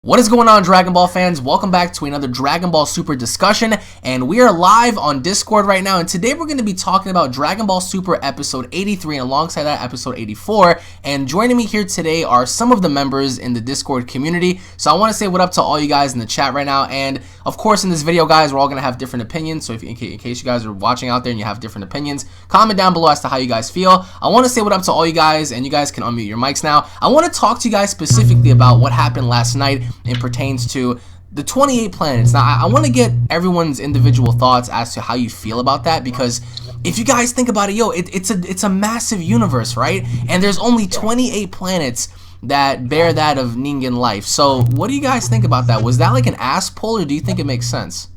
What is going on, Dragon Ball fans? Welcome back to another Dragon Ball Super discussion, and we are live on Discord right now, and today we're going to be talking about Dragon Ball Super episode 83 and alongside that episode 84, and joining me here today are some of the members in the Discord community. So I want to say what up to all you guys in the chat right now, and of course in this video, guys, we're all going to have different opinions, so if in case you guys are watching out there and you have different opinions, comment down below as to how you guys feel. I want to say what up to all you guys, and you guys can unmute your mics now. I want to talk to you guys specifically about what happened last night. It pertains to the 28 planets. Now, I want to get everyone's individual thoughts as to how you feel about that, because if you guys think about it, it's a massive universe, right? And there's only 28 planets that bear that of Ningen life. So, what do you guys think about that? Was that like an ass pull, or do you think it makes sense?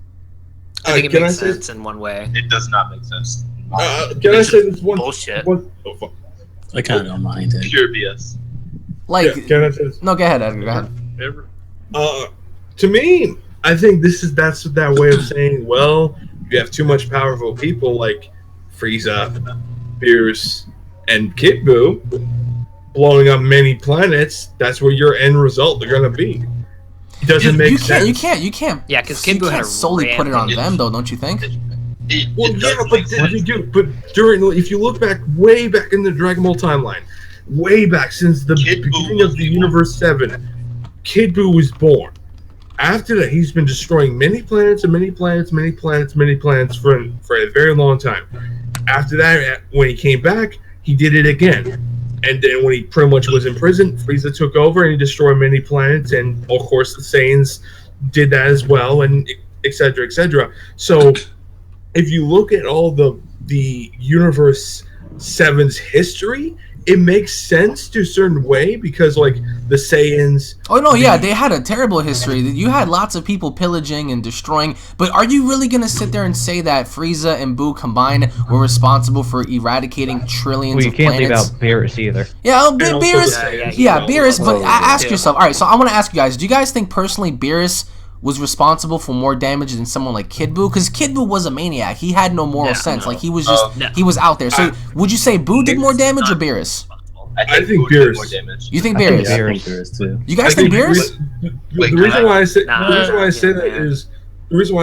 I think it makes sense in one way. It does not make sense. Can I say this one? Bullshit. I kind of don't mind it. Pure BS. Like, yeah, can I say this? No, go ahead, Edgar. Go ahead. To me, I think that's that way of saying, well, you have too much powerful people like Frieza, Beerus, and Kid Buu blowing up many planets. That's where your end result are gonna be. It doesn't make sense. You can't. Yeah, because Kid Buu had solely put it on them, though, don't you think? Well, yeah, but during, if you look back, way back in the Dragon Ball timeline, way back since the beginning of the Universe 7, Kid Buu was born. After that, he's been destroying many planets and many planets for a very long time. After that, when he came back, he did it again. And then when he pretty much was in prison, Frieza took over and he destroyed many planets. And of course, the Saiyans did that as well, and etc. etc. So, if you look at all the Universe 7's history, it makes sense to a certain way, because like the Saiyans. Oh no, yeah, they had a terrible history. You had lots of people pillaging and destroying. But are you really gonna sit there and say that Frieza and Buu combined were responsible for eradicating trillions of planets? Well, you can't leave out Beerus either. Yeah, Beerus. But ask yourself. All right, so I want to ask you guys: do you guys think personally Beerus was responsible for more damage than someone like Kid Buu? Because Kid Buu was a maniac. He had no moral sense. Like, he was just, he was out there. So, would you say Buu did more damage or Beerus? I think Beerus. More damage. You think Beerus? I think Beerus too. You guys think Beerus? The reason why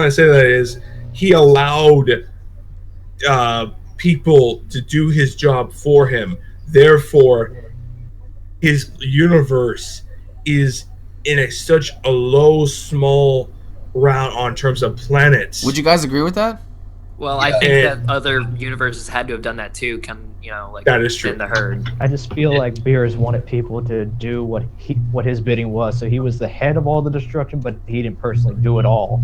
I say that is he allowed people to do his job for him. Therefore, his universe is in such a low, small round on terms of planets. Would you guys agree with that? Well, I think that other universes had to have done that too. Like that is true. In the herd. I just feel like Beerus wanted people to do what his bidding was. So he was the head of all the destruction, but he didn't personally do it all.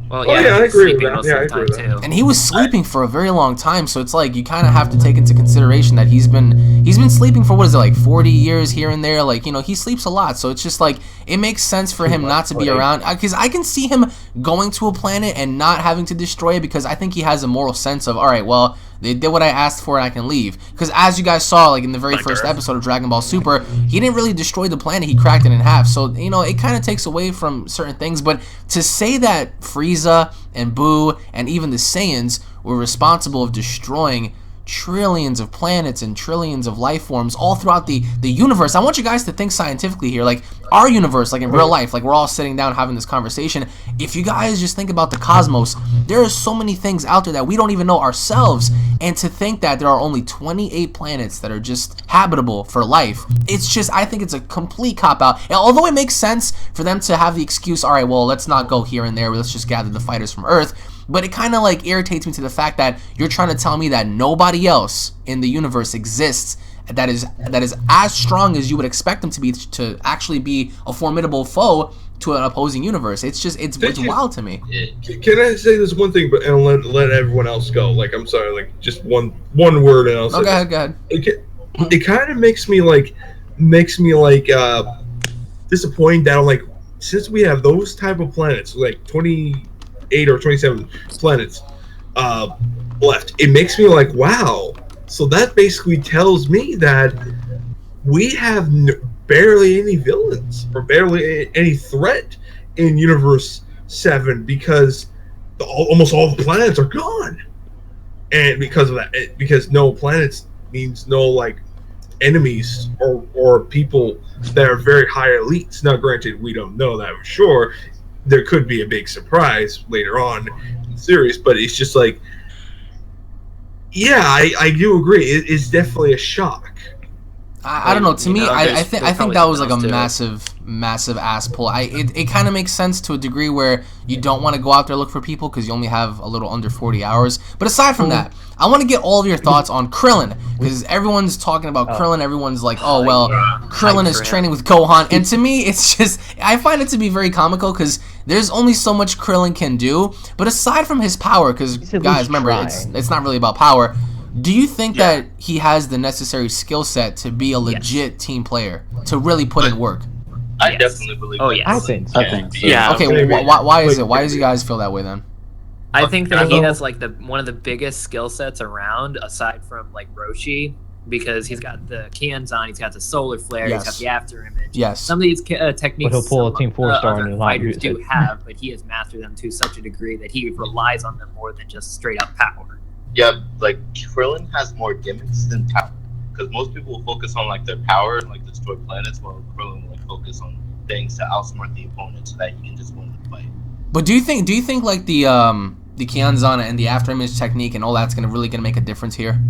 Well, yeah, I agree with that. Yeah, I agree with that. And he was sleeping for a very long time, so it's like you kind of have to take into consideration that he's been sleeping for, what is it, like 40 years here and there. Like, you know, he sleeps a lot, so it's just like it makes sense for him not to be around, because I can see him going to a planet and not having to destroy it, because I think he has a moral sense of, all right, well, they did what I asked for and I can leave. Because as you guys saw, like in the very first episode of Dragon Ball Super, he didn't really destroy the planet, he cracked it in half. So, you know, it kind of takes away from certain things. But to say that Frieza and Buu and even the Saiyans were responsible of destroying trillions of planets and trillions of life forms all throughout the universe. I want you guys to think scientifically here. Like, our universe, like in real life, like we're all sitting down having this conversation. If you guys just think about the cosmos, there are so many things out there that we don't even know ourselves. And to think that there are only 28 planets that are just habitable for life, it's just, I think it's a complete cop-out. And although it makes sense for them to have the excuse, all right, well, let's not go here and there, let's just gather the fighters from Earth. But it kind of like irritates me to the fact that you're trying to tell me that nobody else in the universe exists that is as strong as you would expect them to be, to actually be a formidable foe to an opposing universe. It's just, it's wild to me. Can I say this one thing, but and let everyone else go? Like, I'm sorry, like just one word, and I'll say. Go ahead. It kind of makes me disappointed that, like, since we have those type of planets, like 28 or 27 planets left, it makes me like, wow. So that basically tells me that we have barely any villains or barely any threat in Universe 7, because almost all the planets are gone. And because of that, because no planets means no like enemies or people that are very high elites. Now, granted, we don't know that for sure. There could be a big surprise later on in the series, but it's just like, yeah, I do agree. It's definitely a shock. I don't know. To me, I think that was like a massive. massive ass pull. It kind of makes sense to a degree where you don't want to go out there look for people because you only have a little under 40 hours. But aside from that, I want to get all of your thoughts on Krillin because everyone's talking about Krillin. Everyone's like, oh well, Krillin is training with Gohan, and to me, it's just I find it to be very comical because there's only so much Krillin can do. But aside from his power, because guys, remember, it's not really about power. Do you think that he has the necessary skill set to be a legit team player, to really put in work? I definitely believe. Oh yes, I think so. Yeah. Okay, why is it? Why does you guys feel that way then? I think that he has like one of the biggest skill sets around, aside from like Roshi, because he's got the Kienzan, he's got the solar flare, he's got the after image. Yes. Some of these techniques But he'll pull a Team 4-star and not fighters use do it. have, but he has mastered them to such a degree that he relies on them more than just straight up power. Yeah, like Krillin has more gimmicks than power, because most people will focus on like their power and like destroy planets, while Krillin will like focus on things to outsmart the opponent so that he can just win the fight. But do you think like the Kienzan and the afterimage technique and all that's really gonna make a difference here?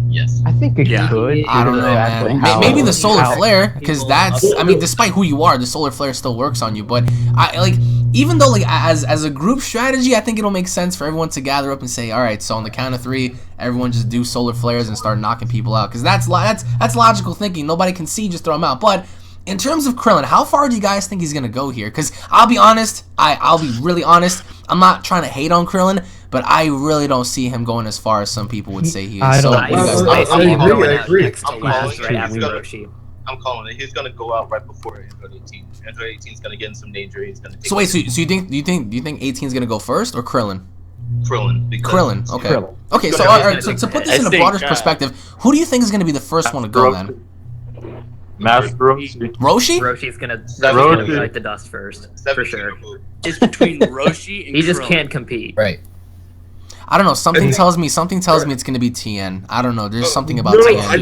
Yes. I think it could. I don't know, man. Maybe the solar flare, because that's, I mean, despite who you are, the solar flare still works on you. But I like, even though like as a group strategy, I think it'll make sense for everyone to gather up and say, all right, so on the count of 3, everyone just do solar flares and start knocking people out, because that's logical thinking. Nobody can see, just throw them out. But in terms of Krillin, how far do you guys think he's gonna go here? Because I'll be honest, I'll be really honest. I'm not trying to hate on Krillin, but I really don't see him going as far as some people would say he is. I don't. I see him going out agree. next to last, right after Roshi. I'm calling it. He's gonna go out right before Android 18. Android 18 is gonna get in some danger. He's gonna take. So wait, so you think 18 is gonna go first or Krillin? Krillin. Krillin. Okay. Krillin. Okay. So, to put this in a broader perspective, who do you think is gonna be the first one to go then? Master Roshi. Roshi? Roshi's gonna bite the dust first, for sure. It's between Roshi and He just Krillin. can't compete. Right. I don't know. Something tells me it's gonna be TN. I don't know. There's something about no, TN. I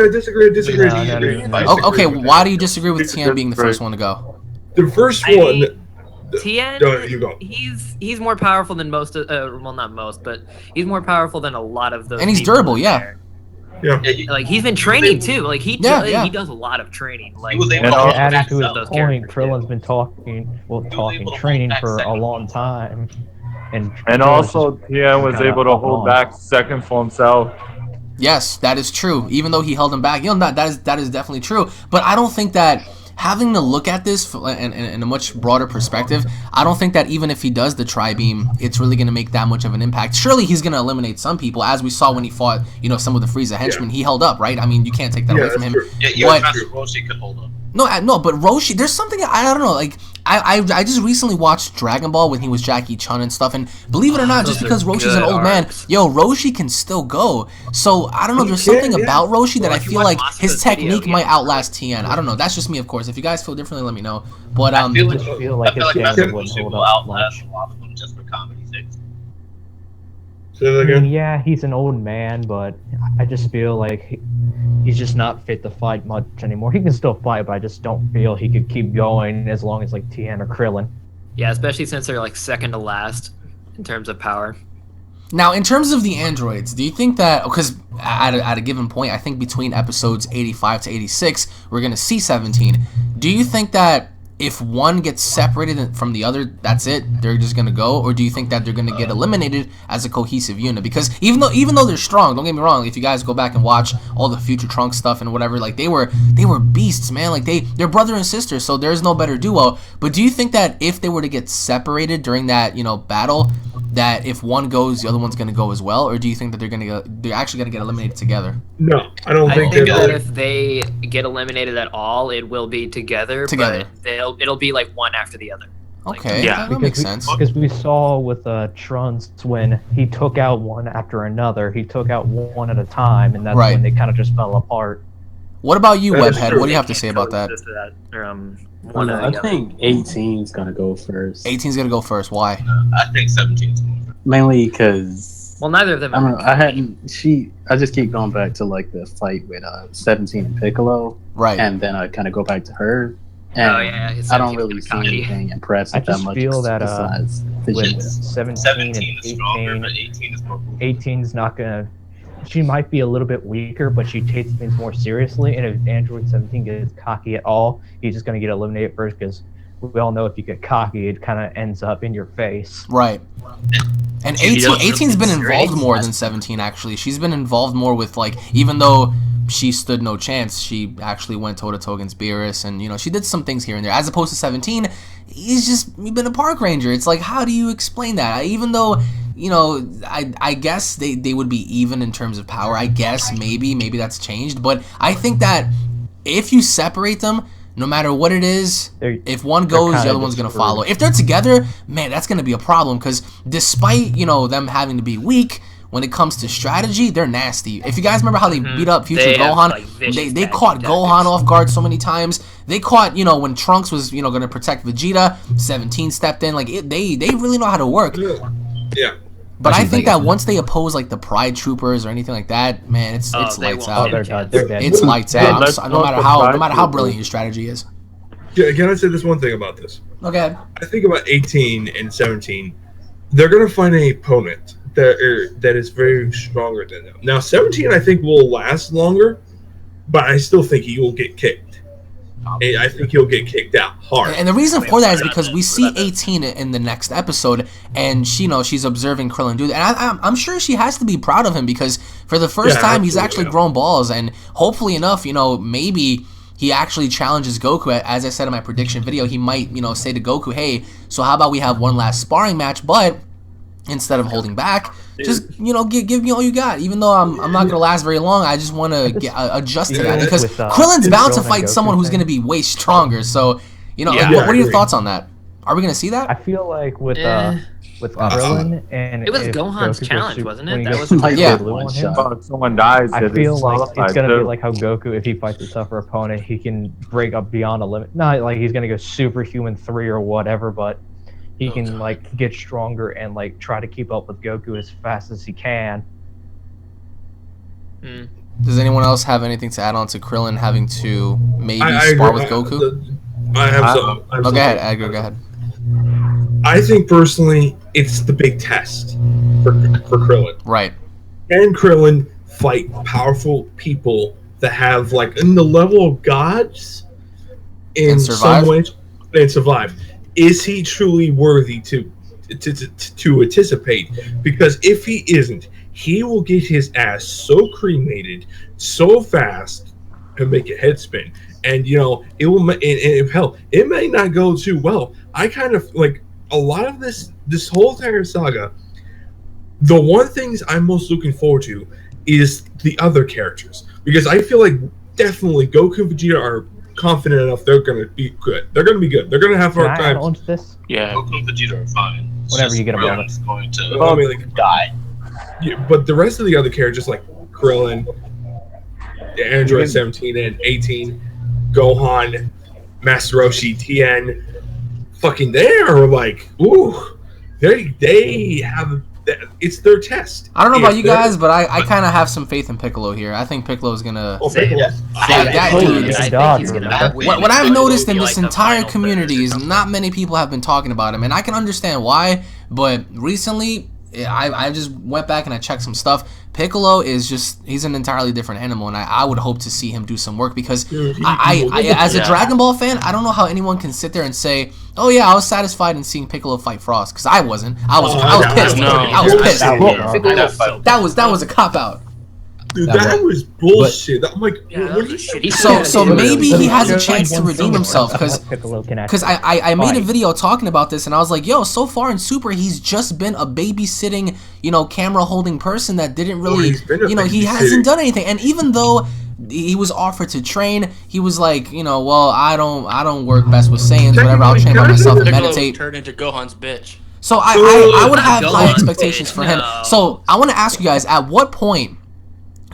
disagree. Okay. Why do you disagree with TN being the first one to go? The first I one. mean, TN, You go. he's more powerful than most. Well, not most, but he's more powerful than a lot of those. And he's people durable, in yeah. there. Yeah. Like he's been training too. Like he Yeah. does a lot of training. Like He was able And to hold adding back to his those point, characters, Krillin's been training for a long time, and also Tien was able to hold back second for himself. Yes, that is true. Even though he held him back, that is definitely true. But I don't think that having to look at this in a much broader perspective, I don't think that even if he does the tri-beam, it's really going to make that much of an impact. Surely he's going to eliminate some people, as we saw when he fought, some of the Frieza henchmen. He held up, right? I mean, you can't take that away from him. True. Yeah, Master Roshi could hold up. No, but Roshi, there's something, I don't know, like, I just recently watched Dragon Ball when he was Jackie Chun and stuff, and believe it or not, just because Roshi's an old man, Roshi can still go. So, I don't know, there's something about Roshi that I feel like his technique might outlast Tien. I don't know, that's just me, of course. If you guys feel differently, let me know. But, I feel like Master Master wouldn't Roshi hold will up outlast much. a lot of them just for comedy's sake. Say that I again. mean, yeah, he's an old man, but I just feel like he's just not fit to fight much anymore. He can still fight, but I just don't feel he could keep going as long as like Tien or Krillin. Yeah, especially since they're like second to last in terms of power. now, in terms of the androids, do you think that, because at a given point, I think between episodes 85 to 86, we're going to see 17. Do you think that if one gets separated from the other, that's it, they're just going to go? Or do you think that they're going to get eliminated as a cohesive unit? Because even though they're strong, don't get me wrong, if you guys go back and watch all the Future Trunks stuff and whatever, like they were beasts, man. Like they're brother and sister, so there's no better duo. But do you think that if they were to get separated during that, battle, that if one goes, the other one's going to go as well? Or do you think that they're actually going to get eliminated together? No, I don't I think think that. that if they get eliminated at all, it will be together. But it'll be like one after the other. Okay, Yeah. that makes sense. Because we saw with Trunks when he took out one after another, he took out one at a time, and that's Right. when they kind of just fell apart. What about you, That is Webhead? true. What do you have to say about that? One or I the other. think 18's gonna go first. 18's going to go first. Why? I think 17 is going first. Mainly because Well, neither of them. I don't know. I hadn't. I just keep going back to like the fight with 17 and Piccolo, Right. and then I kind of go back to her. And Oh yeah, I don't really see anything impressive I just that much feel that besides with Vegeta. 17 and is stronger, 18, but 18 is more. 18's not gonna. She might be a little bit weaker, but she takes things more seriously. And if Android 17 gets cocky at all, he's just gonna get eliminated first because we all know if you get cocky, it kind of ends up in your face. Right. And 18's been involved more than 17, actually. She's been involved more with, like, even though she stood no chance, she actually went toe-to-toe against Beerus, and, you know, she did some things here and there. As opposed to 17, he's been a park ranger. It's like, how do you explain that? Even though, you know, I guess they would be even in terms of power. I guess maybe that's changed. But I think that if you separate them, no matter what it is, if one goes, the other one's going to follow. If they're together, man, that's going to be a problem because despite, you know, them having to be weak, when it comes to strategy, they're nasty. If you guys remember how they beat up Future Gohan, they caught Gohan off guard so many times. They caught, you know, when Trunks was, you know, going to protect Vegeta, 17 stepped in. Like, they really know how to work. Yeah. But I think that once they oppose, like, the Pride Troopers or anything like that, man, it's lights out. They're dead. It's lights out. No matter how brilliant your strategy is. Yeah, can I say this one thing about this? Okay. I think about 18 and 17. They're going to find an opponent that is very stronger than them. Now, 17, I think, will last longer, but I still think he will get kicked. And I think he'll get kicked out hard. And the reason for that is because we see 18 in the next episode, and she, you know, she's observing Krillin do that. And I'm sure she has to be proud of him because for the first time, he's actually grown balls. And hopefully enough, you know, maybe he actually challenges Goku. As I said in my prediction video, he might, you know, say to Goku, hey, so how about we have one last sparring match, but instead of holding back, just, you know, give me all you got. Even though I'm not gonna last very long, I just want to get adjust to that because Krillin's bound to fight someone who's gonna be way stronger. So, you know, what are your thoughts on that? Are we gonna see that? I feel like with Krillin and it was Gohan's challenge, wasn't it? That was someone dies. I feel like it's gonna be like how Goku, if he fights a tougher opponent, he can break up beyond a limit. Not like he's gonna go superhuman 3 or whatever, but he can like get stronger and like try to keep up with Goku as fast as he can. Does anyone else have anything to add on to Krillin having to maybe spar with Goku? I have some. Go ahead, Edgar. Go ahead. I think personally, it's the big test for Krillin. Right. Can Krillin fight powerful people that have like in the level of gods in some ways and survive? Is he truly worthy to anticipate? Because if he isn't, he will get his ass so cremated so fast and make a head spin. And you know, it will. And hell, it may not go too well. I kind of like a lot of this whole entire saga. The one things I'm most looking forward to is the other characters because I feel like definitely Goku and Vegeta are confident enough they're going to be good. They're going to be good. They're going to have hard times. Yeah. Goku and Vegeta are fine. Whenever you get a moment. Going to die. Yeah, but the rest of the other characters like Krillin, Android 17 and 18, Gohan, Master Roshi, Tien, fucking they are like, ooh, they have. It's their test. I don't know about you guys, but I kind of have some faith in Piccolo here. I think Piccolo's gonna. What I've noticed in this entire community is not many people have been talking about him, and I can understand why. But recently, I just went back and I checked some stuff. Piccolo is he's an entirely different animal, and I would hope to see him do some work because as a Dragon Ball fan, I don't know how anyone can sit there and say, oh yeah, I was satisfied in seeing Piccolo fight Frost, because I wasn't. I was pissed. I was pissed. That was a cop-out. Dude, that was bullshit. I'm like, so maybe he has a chance to redeem himself because I made a video talking about this and I was like, yo, so far in Super he's just been a babysitting, you know, camera holding person that didn't really, you know, he hasn't done anything. And even though he was offered to train, he was like, you know, well, I don't work best with Saiyans, whatever. I'll train by myself and meditate. Turned into Gohan's bitch. So I would have high expectations for him. So I want to ask you guys, at what point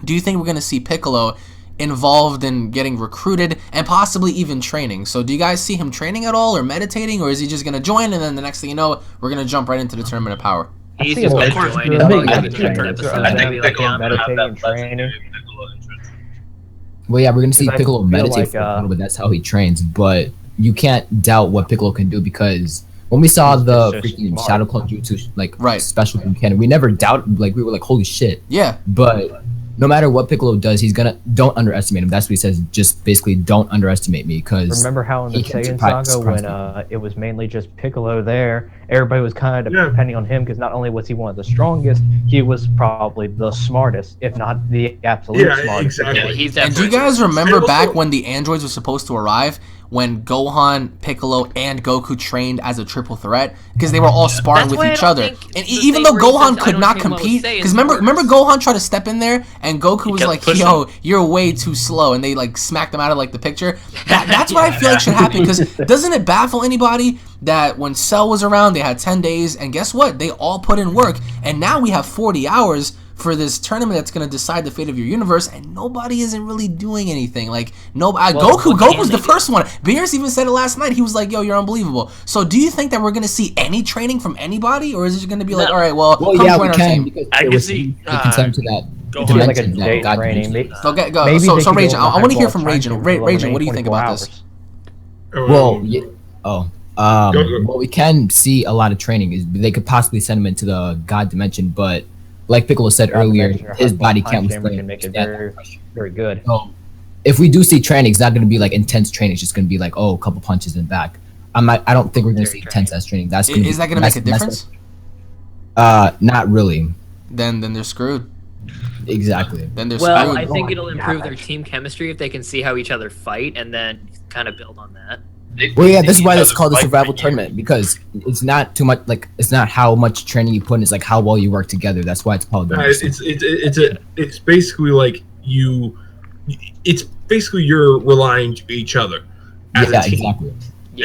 do you think we're going to see Piccolo involved in getting recruited and possibly even training? So do you guys see him training at all or meditating, or is he just going to join and then the next thing you know, we're going to jump right into the Tournament of Power? He's see just him gonna like- join in I like think- the 10th episode. I Maybe think like Piccolo down will have meditating that and training. legendary Piccolo entrance. Well, yeah, we're gonna see Because I Piccolo feel meditate like, for a little bit. That's how he trains. But you can't doubt what Piccolo can do because when we saw He's the just freaking smart. Shadow Clone Jutsu like Right. special cannon, we never doubted. Like we were like, holy shit. Yeah. But no matter what Piccolo does, he's gonna don't underestimate him. That's what he says. Just basically, don't underestimate me because Remember how in the he can Saiyan surprise saga when me. it was mainly just Piccolo there, everybody was kind of Yeah. depending on him because not only was he one of the strongest, he was probably the smartest, if not the absolute Yeah, smartest. exactly. Yeah, he's And do you definitely. guys remember And also- back when the androids were supposed to arrive? When Gohan, Piccolo, and Goku trained as a triple threat because they were all sparring That's with why I each don't other, think and the even thing though where he Gohan says, "I could don't not think what was compete, saying because works." remember Gohan tried to step in there, and Goku was kept like, pushing "Yo, you're way too slow," and they like smacked him out of like the picture. That's what I feel like should happen because doesn't it baffle anybody that when Cell was around, they had 10 days, and guess what? They all put in work, and now we have 40 hours for this tournament that's going to decide the fate of your universe, and nobody isn't really doing anything. Like, Goku's the first one. Beers even said it last night. He was like, "Yo, you're unbelievable." So, do you think that we're going to see any training from anybody, or is it going to be like, No. "All right, well, Well, come yeah, join we our can team"? because I it can was see, concerned to that. Gohan. It's like a dimension that day God training. created. So, go. Maybe So, they could Raging, go on I want to hear Hyperball from time Raging. for the Raging, what do you think 24 about hours. this? Well, yeah, Go. what we can see a lot of training is they could possibly send him into the God dimension, but like Piccolo said God earlier, dimension or his Hyperball body time can't chamber can make it withstand very, that pressure. very good. So if we do see training, it's not going to be like intense training. It's just going to be like, oh, a couple punches and back. I don't think we're going to see intense ass training. That's gonna Is that going to make a difference? Not really. Then they're screwed. Exactly. Then they're Well, screwed. I think it'll improve their team chemistry if they can see how each other fight and then kind of build on that. Well, yeah, this is why it's called the survival tournament because it's not too much. Like, it's not how much training you put in. It's like how well you work together. That's why it's called. It's basically like you. It's basically you're relying to each other as Yeah, a team. exactly.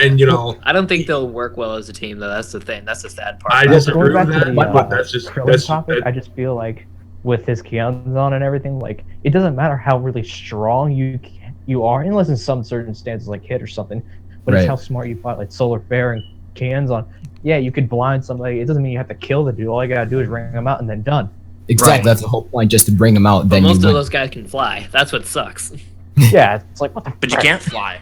And you know, I don't think they'll work well as a team, though. That's the thing. That's the sad part. I about it. disagree Going with back to that, the, but that's just Krillin topic, I just feel like with his Kyons on and everything, like it doesn't matter how really strong you are, unless in some certain stances like hit or something. But Right. it's how smart you fight, like Solar Fair and Kyons on. Yeah, you could blind somebody. It doesn't mean you have to kill the dude. All you gotta do is ring them out and then done. Exactly. Right. That's the whole point, just to bring them out. But Then most you of win. those guys can fly. That's what sucks. Yeah, it's like what the. But you can't fly.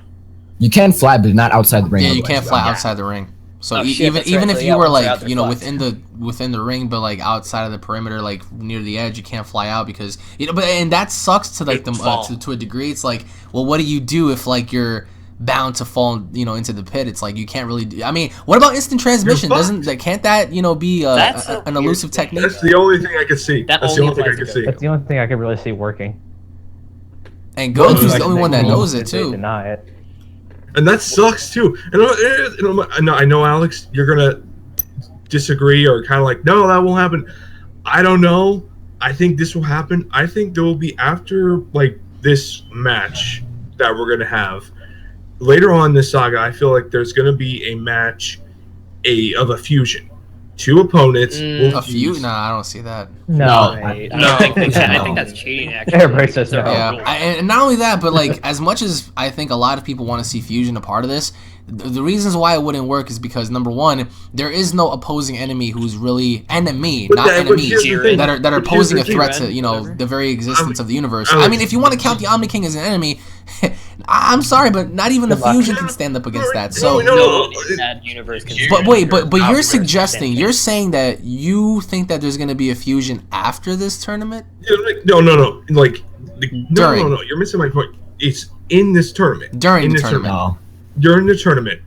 You can fly, but not outside the ring. Yeah, you otherwise. can't fly outside the ring. So Oh, shit, even that's even right. if So, you yeah, were once they're out, like they're you know fucked. within the ring, but like outside of the perimeter, like near the edge, you can't fly out because but and that sucks to like It'd fall. to a degree. It's like, well, what do you do if like you're bound to fall into the pit? It's like you can't really do. I mean, what about instant transmission? Can't that be That's a an weird elusive thing. technique? that's the only thing I can see. That That's the only only thing I applies can to see. That's the only thing I could really see working. And Goku's the only Like, one that they knows it they too. Deny it. And that sucks too. And I know, Alex, you're gonna disagree or kind of like, no, that won't happen. I don't know. I think this will happen. I think there will be after like this match that we're gonna have later on in this saga. I feel like there's gonna be a match, of a fusion. Two opponents. will A few? fuse. Nah, I don't see that. No. Right. No. I think No. that's cheating. Actually, Everybody says no. Yeah, and not only that, but like as much as I think a lot of people want to see fusion a part of this, the reasons why it wouldn't work is because number one, there is no opposing enemy who's really enemies But here's the thing. that are But here's posing a the thing. threat to whatever. the very existence of the universe. Alex, I mean, if you want to count the Omni King as an enemy, I'm sorry, but not even the Good luck. fusion can stand up against that. So. No. That universe can. But wait, but you're Outburst, suggesting, same you're thing. saying that you think that there's going to be a fusion after this tournament? No. Like, During. no. You're missing my point. It's in this tournament. During In the this tournament. No. During the tournament,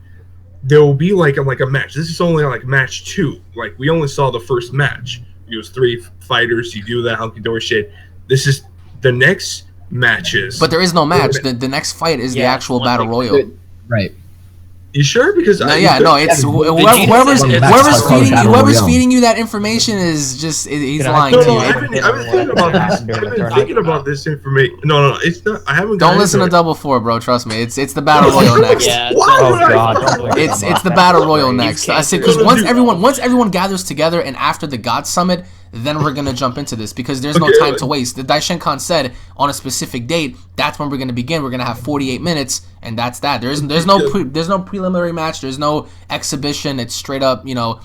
there will be like a match. This is only like match 2. Like we only saw the first match. It was 3 fighters. You do that hunky dory shit. This is the next matches. But there is no match. The next fight is the Yeah, actual one battle big- royal. Right. You sure? Because No, it's whoever's feeding you that information is just he's You know, lying No, to no, you. I've been thinking about this. I've been thinking about this information. No, it's not. I haven't. Don't gotten listen to into it. Double Four, bro. Trust me. It's the battle royal next. Yeah. Why Oh would I- God! Don't bring It's them up. the battle royal next. I said because canceled. once everyone gathers together and after the God Summit, then we're gonna jump into this because there's no time to waste. The Daishinkan said on a specific date, that's when we're gonna begin. We're gonna have 48 minutes, and that's that. There's no preliminary match. There's no exhibition. It's straight up, battle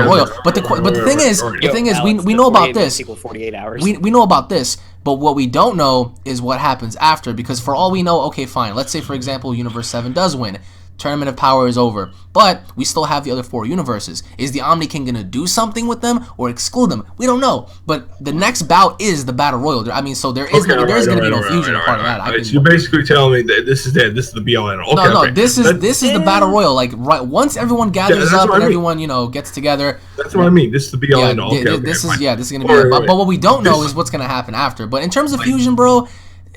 royal. But the thing is, we know about this. 48 hours. We know about this, but what we don't know is what happens after. Because for all we know, okay, fine. Let's say, for example, Universe 7 does win. Tournament of Power is over, but we still have the other 4 universes. Is the Omni King gonna do something with them or exclude them? We don't know. But the next bout is the Battle Royal. I mean, so there is gonna be no fusion part of that. You're basically telling me that this is it. This is the be all and all. No, this is the Battle Royal. Like once everyone gathers up and everyone gets together. That's what I mean. This is the be all and all. This is gonna be. But what we don't know is what's gonna happen after. But in terms of fusion, bro.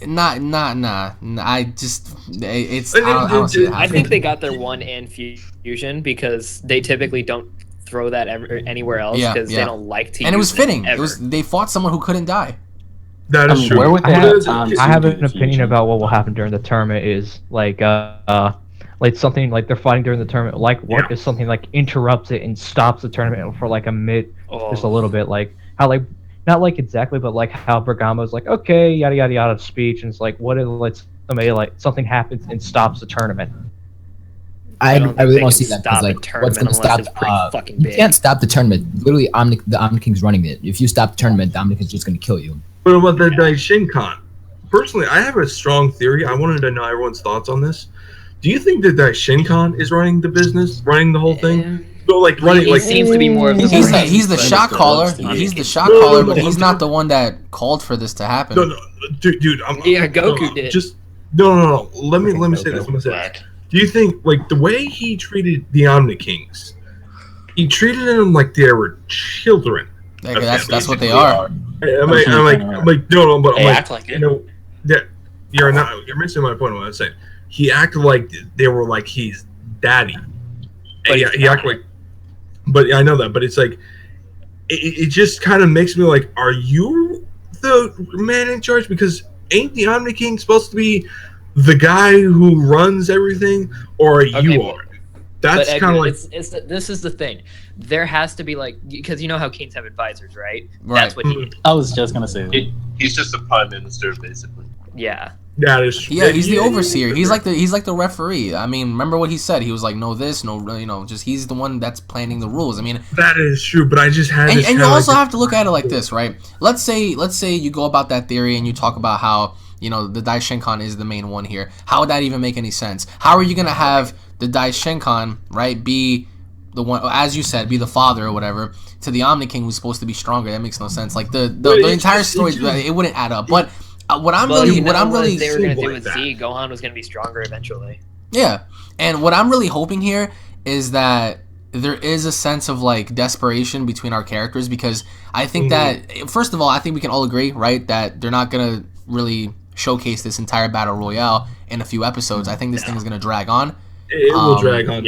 Nah. I don't see it happening. I think they got their one in fusion because they typically don't throw that anywhere else because they don't like to. And it was fitting. They fought someone who couldn't die. That is true. I have an opinion about what will happen during the tournament. Is like something like they're fighting during the tournament. Like what is something like interrupts it and stops the tournament for like just a little bit. Like how not like exactly, but like how Bergamo's like, okay, yada yada yada speech, and it's like, what if something happens and stops the tournament? I really don't see that because what's going to stop? You can't stop the tournament. Literally, the Omni King's running it. If you stop the tournament, the Omni King's just going to kill you. What about the Daishinkan? Personally, I have a strong theory. I wanted to know everyone's thoughts on this. Do you think that Daishinkan is running the business, running the whole thing? So he seems to be more of the he's the shot caller. He's the shot caller, but he's not the one that called for this to happen. No, dude. Goku did. No. Let me say this. Do you think the way he treated the Omni Kings, he treated them like they were children? That's what they are. I'm like, you're missing my point. What I'm saying, he acted like they were like he's daddy. He acted like. But I know that, but it's like, it just kind of makes me like, are you the man in charge? Because ain't the Omni King supposed to be the guy who runs everything, or you are? That's kind of like. This is the thing. There has to be because you know how kings have advisors, right? Right. That's what he is. I was just gonna say that. He's just a prime minister, basically. Yeah. That is true. Yeah, he's the overseer. He's like the referee. I mean, remember what he said? He was like, no this, no, just he's the one that's planning the rules. I mean, that is true. But I just had and you also have to look at it like this, right? Let's say you go about that theory and you talk about how the Daishinkan is the main one here. How would that even make any sense? How are you gonna have the Daishinkan, right, be the one, as you said, be the father or whatever to the Omni King who's supposed to be stronger? That makes no sense. Like the entire story, it wouldn't add up. But what I'm really they were gonna do with Z, Gohan was gonna be stronger eventually. Yeah, and what I'm really hoping here is that there is a sense of desperation between our characters, because I think that first of all, I think we can all agree, right, that they're not gonna really showcase this entire battle royale in a few episodes. I think this thing is gonna drag on. It will drag on.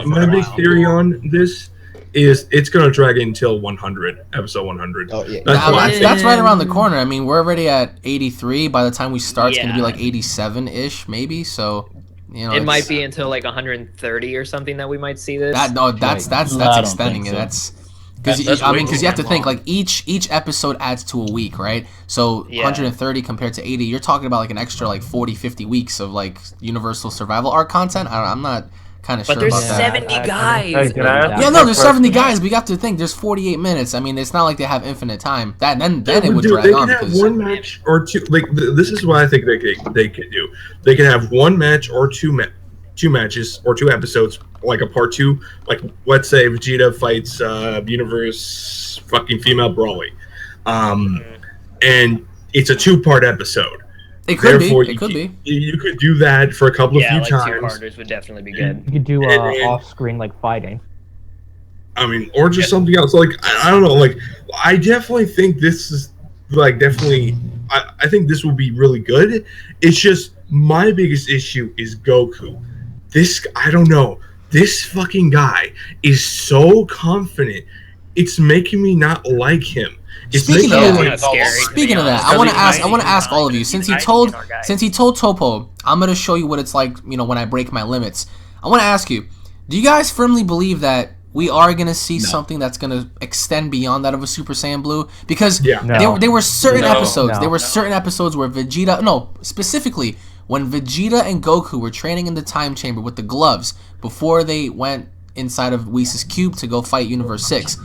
My big theory on this is it's going to drag until 100, episode 100. Oh, yeah. That's right around the corner. I mean, we're already at 83. By the time we start, it's going to be 87-ish, maybe. So, it might be until 130 or something that we might see this. That's extending it. That's because you have to think each episode adds to a week, right? So 130 compared to 80, you're talking about an extra 40, 50 weeks of Universal Survival Arc content. I'm not kind of sure about that. But there's 70 guys. There's 70 guys. But you have to think there's 48 minutes. I mean, it's not like they have infinite time. Then it would drag on. They can have one match or two. This is what I think they could do. They can have one match or two matches or 2 episodes, like a part 2. Let's say Vegeta fights Universe fucking female Broly, and it's a 2-part episode. It could be. You could do that for a couple of few times. 2-parters would definitely be good. You could do off-screen fighting. I mean, or just something else. I don't know. I definitely think this is definitely. I think this will be really good. It's just my biggest issue is Goku. I don't know. This fucking guy is so confident. It's making me not like him. Speaking of that, I want to ask all of you, since he told Topo, I'm gonna show you what it's like, when I break my limits. I want to ask you, do you guys firmly believe that we are gonna see something that's gonna extend beyond that of a Super Saiyan Blue? Because there were certain episodes. There were certain episodes where Vegeta, specifically when Vegeta and Goku were training in the time chamber with the gloves before they went inside of Whis' cube to go fight Universe 6.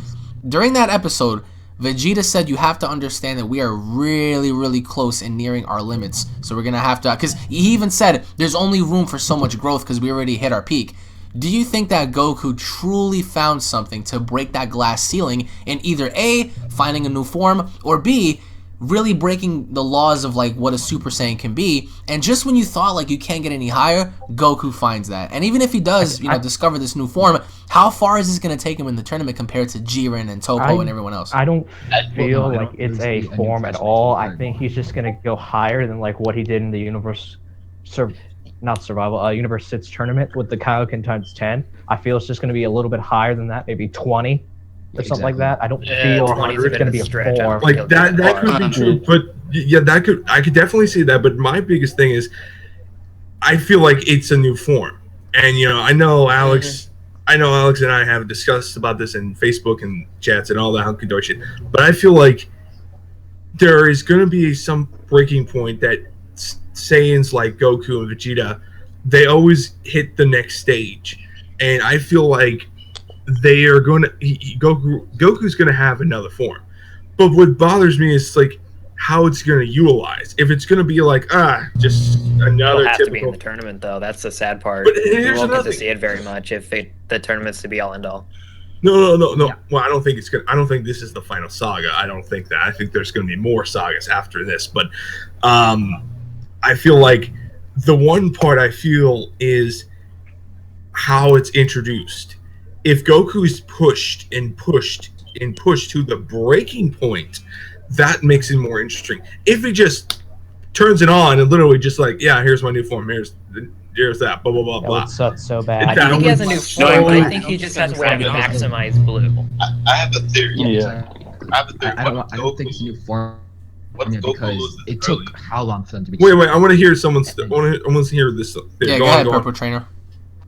During that episode, Vegeta said, you have to understand that we are really, really close and nearing our limits. So we're going to have to, because he even said there's only room for so much growth because we already hit our peak. Do you think that Goku truly found something to break that glass ceiling in either A, finding a new form, or B, really breaking the laws of like what a Super Saiyan can be? And just when you thought like you can't get any higher, Goku finds that. And even if he does, discover this new form, how far is this going to take him in the tournament compared to Jiren and Toppo and everyone else? I don't feel like it's a form at all. I think he's just going to go higher than like what he did in the Universe Universe 6 tournament with the Kaioken times 10. I feel it's just going to be a little bit higher than that, maybe 20 or something like that. I don't feel it's going to be a form. Like that could be true, but yeah, I could definitely see that. But my biggest thing is, I feel like it's a new form, and I know Alex. I know Alex and I have discussed about this in Facebook and chats and all that hunky-dory shit. But I feel like there is going to be some breaking point that Saiyans like Goku and Vegeta, they always hit the next stage, and I feel like they are going to Goku's going to have another form. But what bothers me is like how it's going to utilize. If it's going to be like just another It'll have typical to be in the tournament though. That's the sad part. But We won't get to see it very much if the tournament's to be all end all. No. Yeah. Well, I don't think it's good. I don't think this is the final saga. I don't think that. I think there's going to be more sagas after this. But I feel like the one part I feel is how it's introduced. If Goku is pushed to the breaking point, that makes it more interesting. If he just turns it on and literally just like, yeah, here's my new form, here's that, blah blah blah blah. That sucks so bad. I think he has a new form. I think he just has to maximize blue. I have a theory. Yeah. I have a theory. I don't think it's a new form. Because it took how long for them to be? Wait! I want to hear someone's. I want to hear this. Yeah, go ahead, Purple Trainer.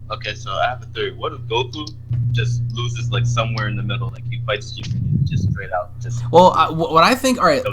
Okay, so I have a theory. What if Goku just loses like somewhere in the middle, like he fights Jiren just straight out? What I think, all right,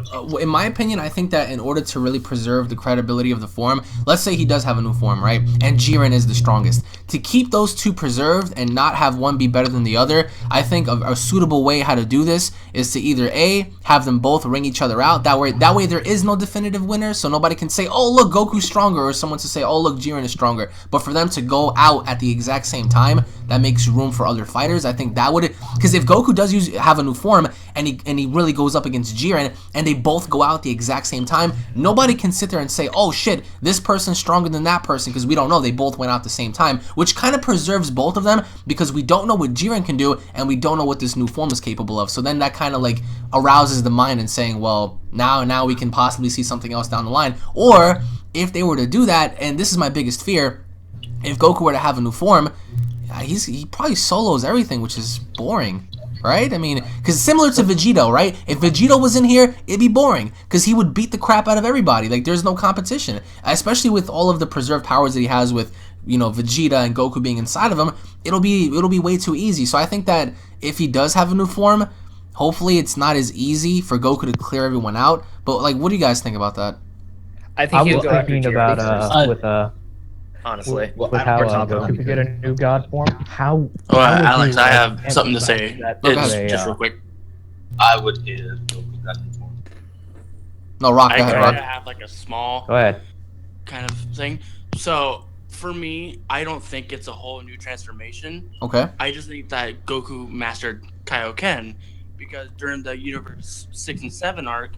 in my opinion, I think that in order to really preserve the credibility of the form, let's say he does have a new form, right, and Jiren is the strongest. To keep those two preserved and not have one be better than the other, I think a suitable way how to do this is to either A, have them both ring each other out. That way there is no definitive winner, so nobody can say, oh look, Goku's stronger, or someone to say, oh look, Jiren is stronger. But for them to go out at the exact same time, that makes room for other fighters. I think that would, because if Goku does have a new form and he really goes up against Jiren and they both go out at the exact same time, nobody can sit there and say, oh shit, this person's stronger than that person, because we don't know, they both went out at the same time, which kind of preserves both of them because we don't know what Jiren can do and we don't know what this new form is capable of. So then that kind of like arouses the mind and saying, well, now we can possibly see something else down the line. Or if they were to do that, and this is my biggest fear, if Goku were to have a new form, he probably solos everything, which is boring, right? I mean, because similar to Vegeta, right? If Vegeta was in here, it'd be boring because he would beat the crap out of everybody. Like, there's no competition, especially with all of the preserved powers that he has with, Vegeta and Goku being inside of him. It'll be way too easy. So I think that if he does have a new form, hopefully it's not as easy for Goku to clear everyone out. But like, what do you guys think about that? I think I was thinking about with honestly, with how Goku could get a new god form. How Alex, I have something to say. Just real quick. I would hit Goku got new form. No, Rock, go I ahead, Rock. have like a small kind of thing. So for me, I don't think it's a whole new transformation. Okay. I just think that Goku mastered Kaioken because during the Universe 6 and 7 arc,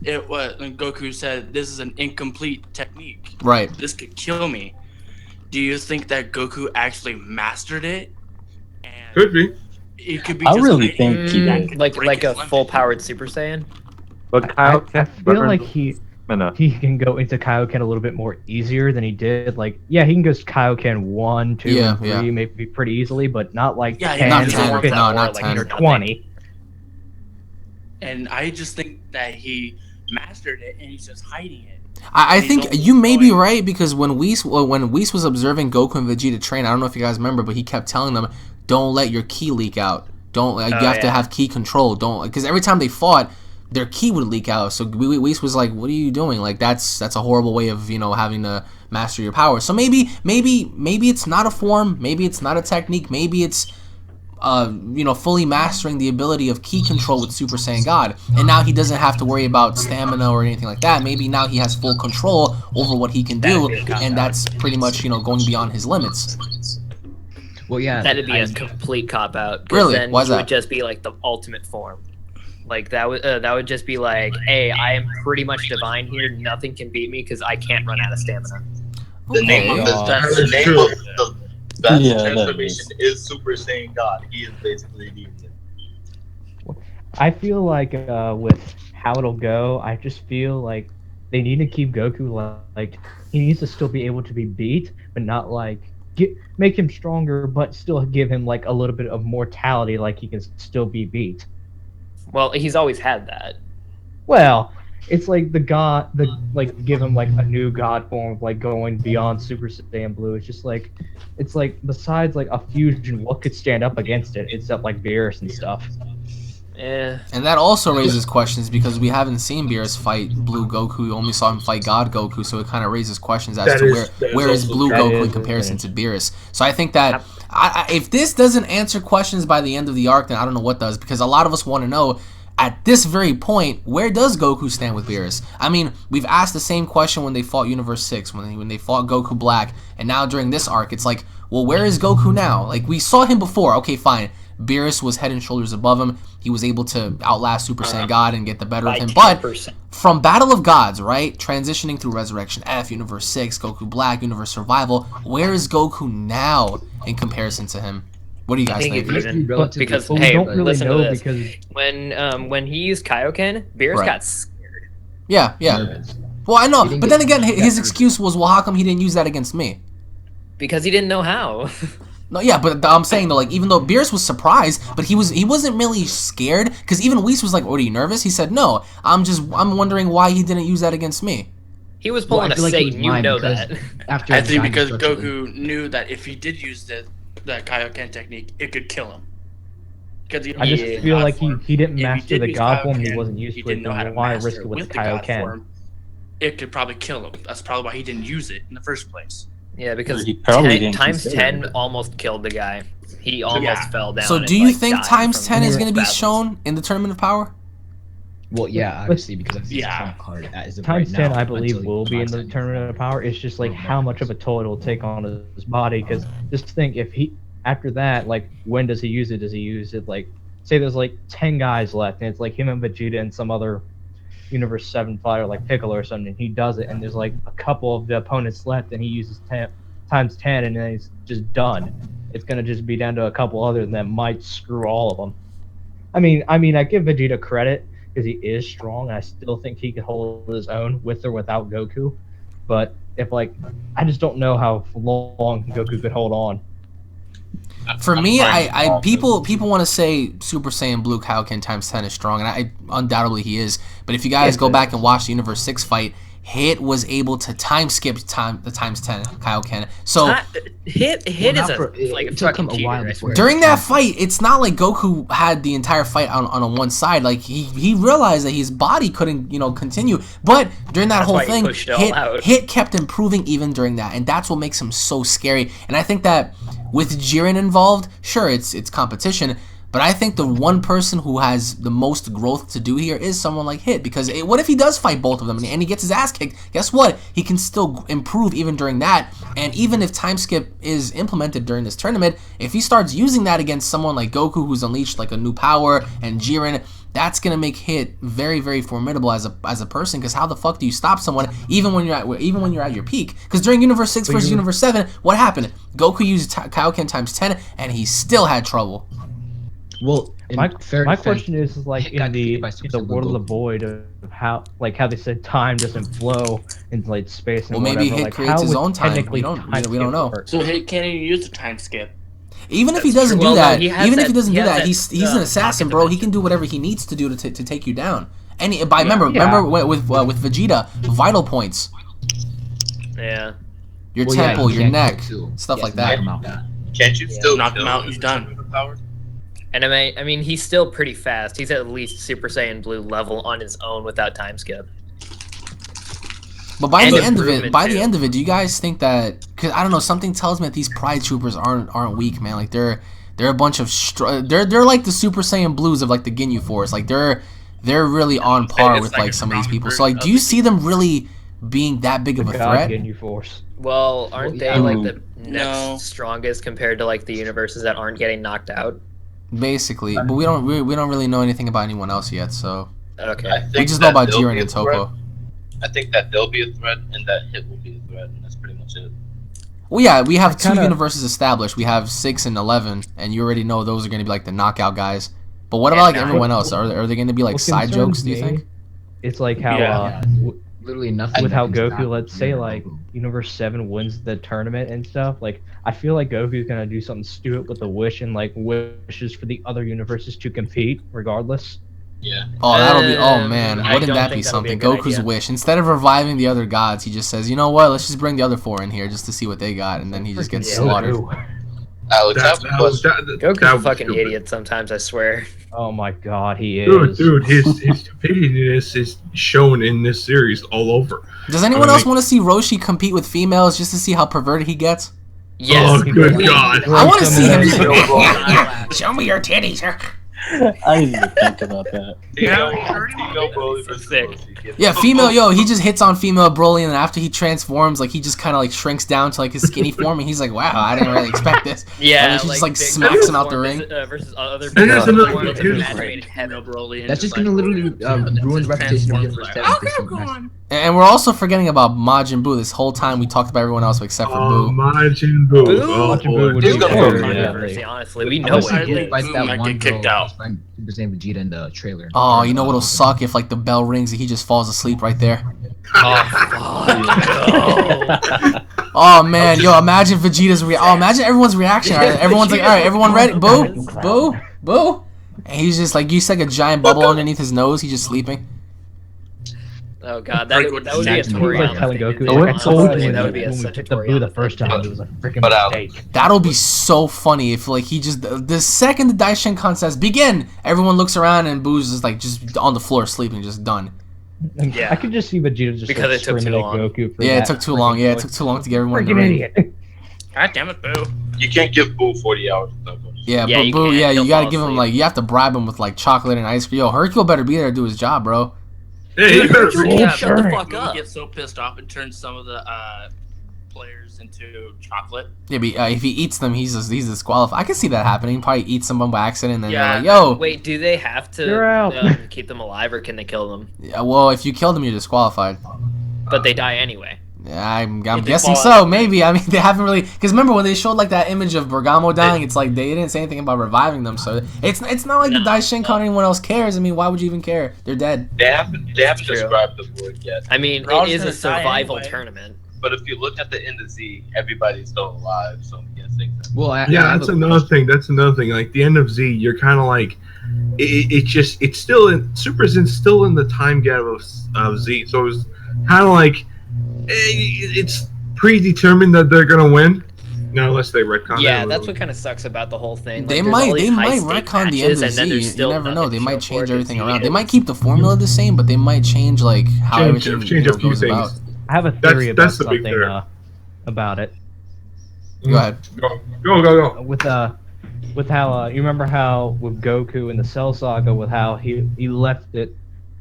it was Goku said this is an incomplete technique. Right. This could kill me. Do you think that Goku actually mastered it? And could be. It could be. I just really think like a full-powered Super Saiyan. But I feel like he can go into Kaioken a little bit more easier than he did. Like, yeah, he can go Kaioken 1, 2, and 3 maybe pretty easily, but not like 10, not 10. No, not 10. Or 20. And I just think that he mastered it, and he's just hiding it. I think you may be right, because when Whis was observing Goku and Vegeta train, I don't know if you guys remember, but he kept telling them, don't let your ki leak out. Don't like, you have to have ki control. Don't, because every time they fought, their ki would leak out. So Whis was like, "What are you doing? Like that's a horrible way of having to master your power." So maybe it's not a form. Maybe it's not a technique. Maybe it's fully mastering the ability of ki control with Super Saiyan God, and now he doesn't have to worry about stamina or anything like that. Maybe now he has full control over what he can do, and that's pretty much going beyond his limits. Well, yeah, that'd be a complete cop out. Really? Then Why's it that? would just be like the ultimate form. Like that would just be like, hey, I am pretty much divine here. Nothing can beat me because I can't run out of stamina. The name of the best transformation is Super Saiyan God. He is basically the unit. I feel like with how it'll go, I just feel like they need to keep Goku like he needs to still be able to be beat, but not like make him stronger, but still give him like a little bit of mortality, like he can still be beat. Well, he's always had that. Well, it's like give him like a new god form of like going beyond Super Saiyan Blue. It's like besides like a fusion, what could stand up against it except like Beerus and stuff. Yeah. And that also raises questions because we haven't seen Beerus fight Blue Goku. We only saw him fight God Goku, so it kind of raises questions as to where is Blue Goku in comparison to Beerus. So I think that if this doesn't answer questions by the end of the arc, then I don't know what does, because a lot of us want to know at this very point, where does Goku stand with Beerus? I mean, we've asked the same question when they fought Universe 6, when they fought Goku Black, and now during this arc, it's like, well, where is Goku now? Like, we saw him before, okay, fine. Beerus was head and shoulders above him. He was able to outlast Super Saiyan God and get the better of him. 10%. But from Battle of Gods, right, transitioning through Resurrection F, Universe 6, Goku Black, Universe Survival, where is Goku now in comparison to him? What do you guys think? Because hey, listen to this. When he used Kaioken, Beerus got scared. Yeah. Well, I know, but then again, his excuse was, well, how come he didn't use that against me? Because he didn't know how. No, yeah, but I'm saying though, like, even though Beerus was surprised, but he wasn't really scared, because even Whis was like, "What, are you nervous?" He said, "No, I'm wondering why he didn't use that against me." He was pulling a Satan, you know that. I think because Goku knew that if he did use that Kaioken technique, it could kill him. I just feel like he didn't master the God form. He wasn't used to it. Then why risk it with the Kaioken? It could probably kill him. That's probably why he didn't use it in the first place. Yeah, because times 10 almost killed the guy. He almost fell down. So do you think times 10 is going to be shown in the Tournament of Power? Well, yeah, obviously, because of the card. Times 10, I believe, will be in the Tournament of Power. It's just like how much of a toll it'll take on his body. Because just think, if he after that, like, when does he use it? Does he use it like, say, there's like 10 guys left, and it's like him and Vegeta and some other Universe 7 fighter like Piccolo or something, and he does it, and there's like a couple of the opponents left, and he uses times 10, and then he's just done. It's gonna just be down to a couple others that might screw all of them. I mean, I give Vegeta credit because he is strong. I still think he can hold his own with or without Goku, but if like, I just don't know how long Goku could hold on. For me, people want to say Super Saiyan Blue Kaioken times 10 is strong, and undoubtedly he is. But if you guys go back and watch the Universe 6 fight, Hit was able to time skip the times 10 Kaioken. So Hit is a fucking cheater. During that fight, it's not like Goku had the entire fight on one side. Like he realized that his body couldn't continue. But during that whole thing, Hit kept improving even during that, and that's what makes him so scary. And I think that with Jiren involved, sure, it's competition. But I think the one person who has the most growth to do here is someone like Hit, because what if he does fight both of them and he gets his ass kicked? Guess what? He can still improve even during that. And even if time skip is implemented during this tournament, if he starts using that against someone like Goku, who's unleashed like a new power, and Jiren, that's gonna make Hit very, very formidable as a person. Because how the fuck do you stop someone even when you're at your peak? Because during Universe 6 versus Universe 7, what happened? Goku used Kaioken times 10, and he still had trouble. Well, my question is like in the World of the Void of how they said time doesn't flow into like space and well, maybe whatever. Hit creates his own time. We don't know. So Hit can't even use the time skip. Even if he doesn't do that, he's an assassin, bro. He can do whatever he needs to do to take you down. And remember with Vegeta, vital points. Yeah. Your temple, your neck, stuff like that. Can't you still knock him out? He's done. superpower. And I mean, he's still pretty fast. He's at least Super Saiyan Blue level on his own without time skip. But by the end of it, do you guys think that? Because I don't know, something tells me that these Pride Troopers aren't weak, man. Like they're a bunch of they're like the Super Saiyan Blues of like the Ginyu Force. Like they're really on par with like some of these people. So like, do you see them really being that big of a threat? Ginyu Force. Well, aren't they like the next strongest compared to like the universes that aren't getting knocked out? Basically, but we don't really know anything about anyone else yet. So okay, we just know about Jiren and Toppo. I think that they'll be a threat, and that Hit will be a threat, and that's pretty much it. Well, yeah, we have two universes established. We have 6 and 11, and you already know those are going to be like the knockout guys. But what about like everyone else? Are they going to be like side jokes? Do you think? It's like how literally nothing. With how Goku, let's say like Universe 7 wins the tournament and stuff. Like I feel like Goku's gonna do something stupid with a wish and like wishes for the other universes to compete regardless. Yeah. Oh, that'll be. Oh man, wouldn't that be something? Goku's wish. Instead of reviving the other gods, he just says, "You know what? Let's just bring the other 4 in here just to see what they got," and then he just gets slaughtered. Alex, Goku's a fucking idiot sometimes, I swear. Oh my god, he is. Dude, his stupidity is shown in this series all over. Does anyone else want to see Roshi compete with females just to see how perverted he gets? Yes. Oh, good God. I want to see him. Show me your titties. I didn't even think about that. Yeah, female, he just hits on female Broly, and then after he transforms, like, he just kind of, like, shrinks down to, like, his skinny form, and he's like, wow, I didn't really expect this. Yeah, and then she just, like, smacks him out the ring. Versus other That's just gonna literally ruin the reputation of Universe 7. And we're also forgetting about Majin Buu this whole time. We talked about everyone else except for Buu. Majin Buu. Majin Buu would be controversy, honestly. We know what he is. Buu might get kicked out. His name Vegeta in the trailer. Oh, you know what'll suck if like the bell rings and he just falls asleep right there. Oh man, yo, imagine Vegeta's imagine everyone's reaction. Everyone's like, all right, everyone ready? Boo, and he's just like, you like a giant bubble underneath his nose. He's just sleeping. Oh god, that would be a Torian. Telling Goku, I told you that would be such a Torian the first time. It was a freaking mistake. That'll be so funny if like he just the second the Daishinkan says begin, everyone looks around and Boo's just on the floor sleeping, just done. Yeah, I could just see Vegeta just because it took too long. Goku for it took too long. Yeah, it took too long to get everyone. Freaking idiot! God damn it, Boo! You can't give Boo 40 hours without going. Yeah, but Boo, you gotta give him like you have to bribe him with like chocolate and ice cream. Yo, Hercule better be there to do his job, bro. Hey, you better shut the fuck up. He gets so pissed off and turns some of the players into chocolate. Yeah, but if he eats them, he's disqualified. I can see that happening. He probably eats someone by accident, and then they're like, "Yo, wait, do they have to keep them alive, or can they kill them?" Yeah, well, if you kill them, you're disqualified. But they die anyway. Yeah, I'm guessing so. Maybe. I mean, they haven't really. Because remember when they showed like that image of Bergamo dying, it's like they didn't say anything about reviving them. So it's not like the Daishinkan anyone else cares. I mean, why would you even care? They're dead. They haven't described the word yet. I mean, it is a survival tournament. But if you look at the end of Z, everybody's still alive. So I'm guessing. Well, that's another thing. That's another thing. Like the end of Z, you're kind of like, it's still in Super Saiyan's still in the time gap of Z. So it's kind of like. It's predetermined that they're gonna win, unless they retcon. Yeah, that's what kind of sucks about the whole thing. They might retcon the end of Z. You never know. They might change everything around. They might keep the formula the same, but they might change like how everything goes about. I have a theory about something about it. Go ahead. Go. With how you remember how with Goku in the Cell Saga, with how he left it.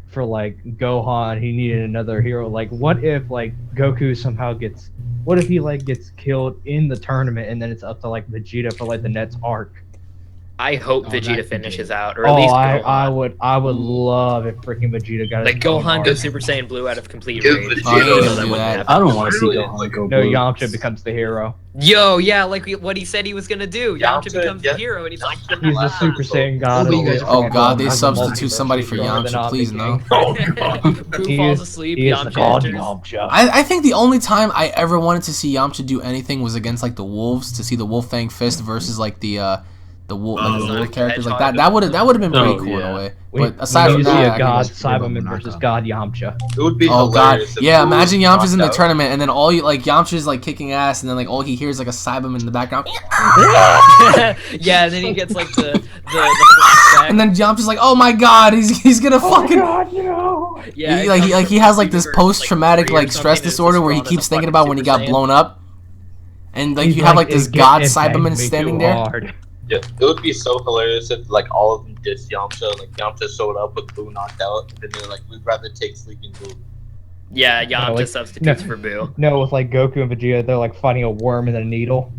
For like Gohan, he needed another hero. Like, what if like Goku somehow gets? What if he like gets killed in the tournament, and then it's up to like Vegeta for like the next arc? I hope Vegeta finishes out, or at least Gohan. I would love if freaking Vegeta got like Gohan goes Super Saiyan Blue out of complete rage. I don't want to see Gohan go blue. No, Yamcha becomes the hero. Yo, yeah, like what he said he was gonna do. Yamcha becomes the hero, and he's like, he's the Super Saiyan god. Oh god, they substitute somebody for Yamcha, please no. Boo falls asleep. Yamcha. I think the only time I ever wanted to see Yamcha do anything was against like the wolves, to see the Wolf Fang Fist versus like the the wolf characters like that. That would have been pretty cool in a way. But aside from that, see a God Cyberman versus God Yamcha. It would be hilarious. God, yeah. Imagine Yamcha's in the tournament, and then all you like Yamcha's like kicking ass, and then like all he hears like a Cyberman in the background. Yeah, and then he gets like the flashback. And then Yamcha's like, oh my God, he's gonna fucking. God, no. Yeah, he has like this post-traumatic like stress disorder where he keeps thinking about when he got blown up, and like you have like this God Cyberman standing there. Yeah, it would be so hilarious if like all of them dissed Yamcha, like Yamcha showed up with Boo knocked out, and then they're like, we'd rather take Sleeping Boo. Yeah, Yamcha substitutes for Boo. No, with like Goku and Vegeta, they're like fighting a worm and a needle.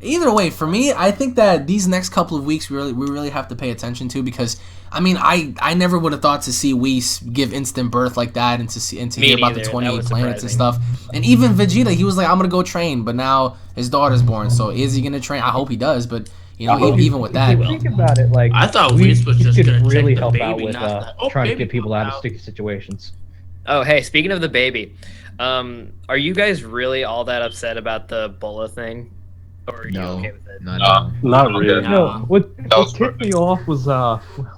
Either way, for me, I think that these next couple of weeks we really have to pay attention to, because I mean I never would have thought to see Whis give instant birth like that and to hear about the 28 planets and stuff. And even Vegeta, he was like, I'm gonna go train, but now his daughter's born, so is he gonna train? I hope he does, but you know, even with that, think about it, like I thought Whis was just gonna really help out with trying to get people out of sticky situations. Oh, hey, speaking of the baby, are you guys really all that upset about the Bola thing? Or are you okay with it? Not really. No, what tipped me off was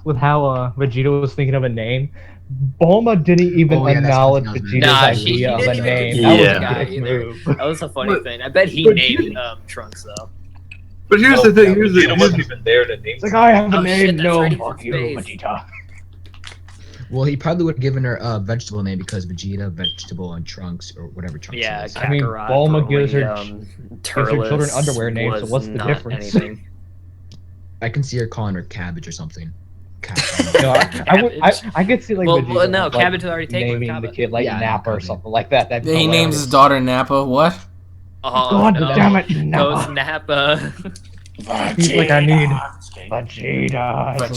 with how Vegeta was thinking of a name. Bulma didn't even acknowledge Vegeta's idea of a name. That was a funny thing. I bet he named Trunks though. But here's the thing. Vegeta wasn't even there to name. It's like, I have a name. Shit, No, right, fuck you, Vegeta. Well, he probably would have given her a vegetable name because Vegeta, vegetable, and Trunks, or whatever Trunks is. I mean, Bulma gives her children underwear names, so what's the difference? I can see her calling her Cabbage or something. No, I could see like Vegeta, no, like, Cabbage had already taken naming the kid like Nappa or something like that. He names his daughter Nappa. What? Oh, God no. damn it, Goes Nappa. He's like, I need Vegeta.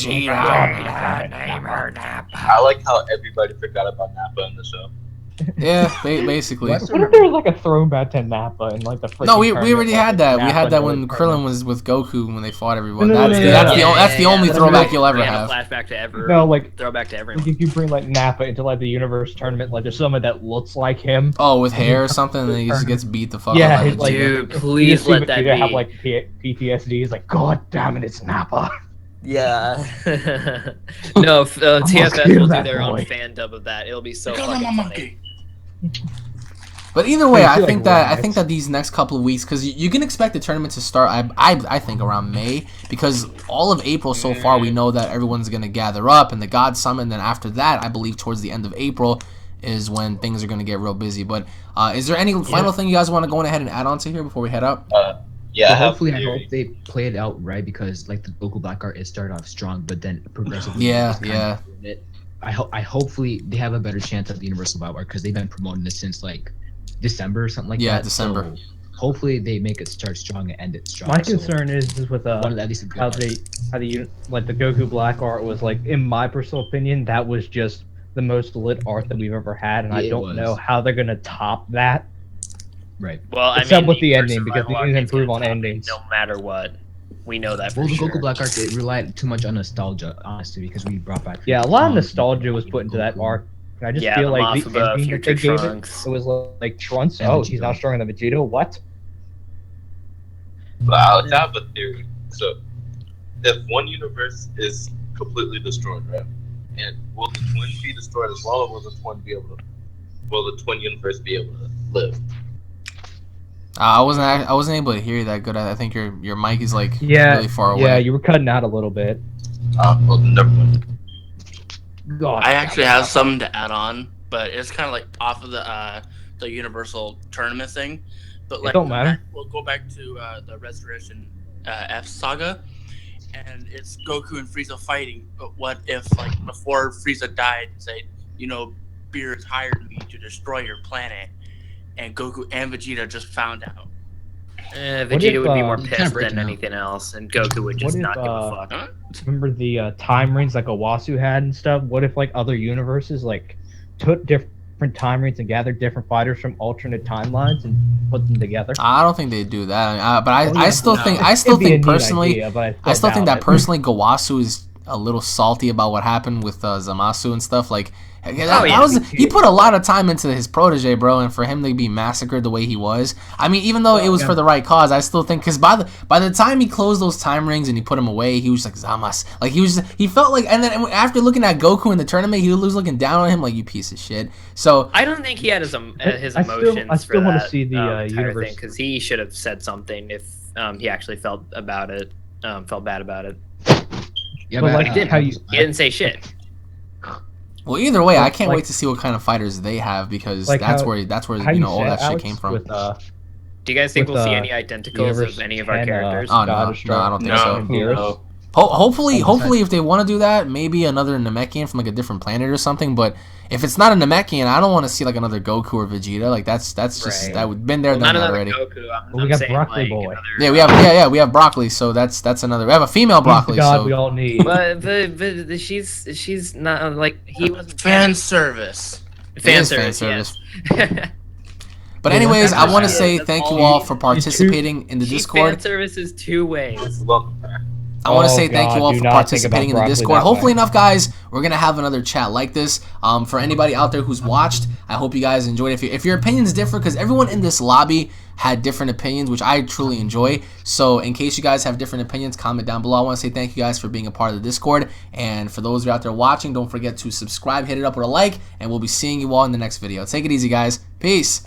Name her Nappa. I like how everybody forgot about Nappa in the show. Yeah, basically. What if there was like a throwback to Nappa in like the freaking No, we already had that. We Nappa had that when Krillin was with Goku when they fought everyone. No, That's the only throwback you'll ever have. Flashback to everyone. No, like throwback to everyone. Like if you bring like Nappa into like the Universe tournament, like there's someone that looks like him. Oh, with hair or something, and then he just gets beat the fuck out. Yeah, Like, dude, please let that be. Have like PTSD. He's like, God damn it, it's Nappa. Yeah. No, TFS will do their own fan dub of that. It'll be so fucking funny. But either way, I think that these next couple of weeks, because you can expect the tournament to start, I think around May, because all of April so far we know that everyone's gonna gather up and the God Summon. Then after that, I believe towards the end of April is when things are gonna get real busy. But is there any final thing you guys want to go ahead and add on to here before we head up? Yeah, hopefully I hope they play it out right, because like the Goku Black Art, it started off strong, but then progressively. I hopefully they have a better chance at the Universal Battle Arc, because they've been promoting this since like December or something like that. Yeah, December. So hopefully they make it start strong and end it strong. My concern is with how the Goku Black Art was, like, in my personal opinion, that was just the most lit art that we've ever had, and I don't know how they're gonna top that. Right. Well, except with the ending, because they didn't improve on endings. No matter what. We know that for the sure. Goku Black Arc, it relied too much on nostalgia, honestly, because we brought back. Yeah, a lot of nostalgia was put into that arc. And I just feel like the ending that they gave it was like Trunks. Oh, he's now stronger than Vegeta. What? Well, I have a theory. So, if one universe is completely destroyed, right? And will the twin be destroyed as well, or will the twin universe be able to live? I wasn't able to hear you that good. I think your mic is like really far away. Yeah, you were cutting out a little bit. Well, never mind. God, I actually have something to add on, but it's kind of like off of the Universal Tournament thing. But like, it don't matter. We'll go back to the Restoration F saga, and it's Goku and Frieza fighting. But what if, like, before Frieza died, say, Beerus hired me to destroy your planet, and Goku and Vegeta just found out. Vegeta would be more pissed than anything else, and Goku would just not give a fuck. Huh? Remember the time rings like Owasu had and stuff? What if like other universes like took different time rings and gathered different fighters from alternate timelines and put them together? I don't think they'd do that. But I still think personally, Gowasu is a little salty about what happened with Zamasu and stuff. Like, He put a lot of time into his protege, bro, and for him to be massacred the way he was. I mean, even though it was for the right cause, I still think because by the time he closed those time rings and he put him away, he was like Zamas, like he felt like, and then after looking at Goku in the tournament, he was looking down on him like, you piece of shit. So I don't think he had his emotions. I still want to see the universe because he should have said something if he actually felt bad about it. Yeah, but like he didn't say shit. Well, either way, I can't wait to see what kind of fighters they have because that's where all that shit came from. Do you guys think we'll see any identicals of any of our characters? Oh no, I don't think so. No. Hopefully, if they want to do that, maybe another Namekian from like a different planet or something. But if it's not a Namekian, I don't want to see like another Goku or Vegeta. Like that's just that would been there, done that already. Goku, we got Broccoli Boy. We have Broccoli, so that's another. We have a female Broccoli. God, so we all need. But she's not like he was fan service. Fan service. Yes. But anyways, I want to say thank you all for participating in the Discord. Fan service is 2 ways. I want to say thank you all for participating in the Discord. Hopefully enough, guys, we're going to have another chat like this. For anybody out there who's watched, I hope you guys enjoyed it. If your opinions differ, because everyone in this lobby had different opinions, which I truly enjoy. So in case you guys have different opinions, comment down below. I want to say thank you guys for being a part of the Discord. And for those of you out there watching, don't forget to subscribe, hit it up with a like, and we'll be seeing you all in the next video. Take it easy, guys. Peace.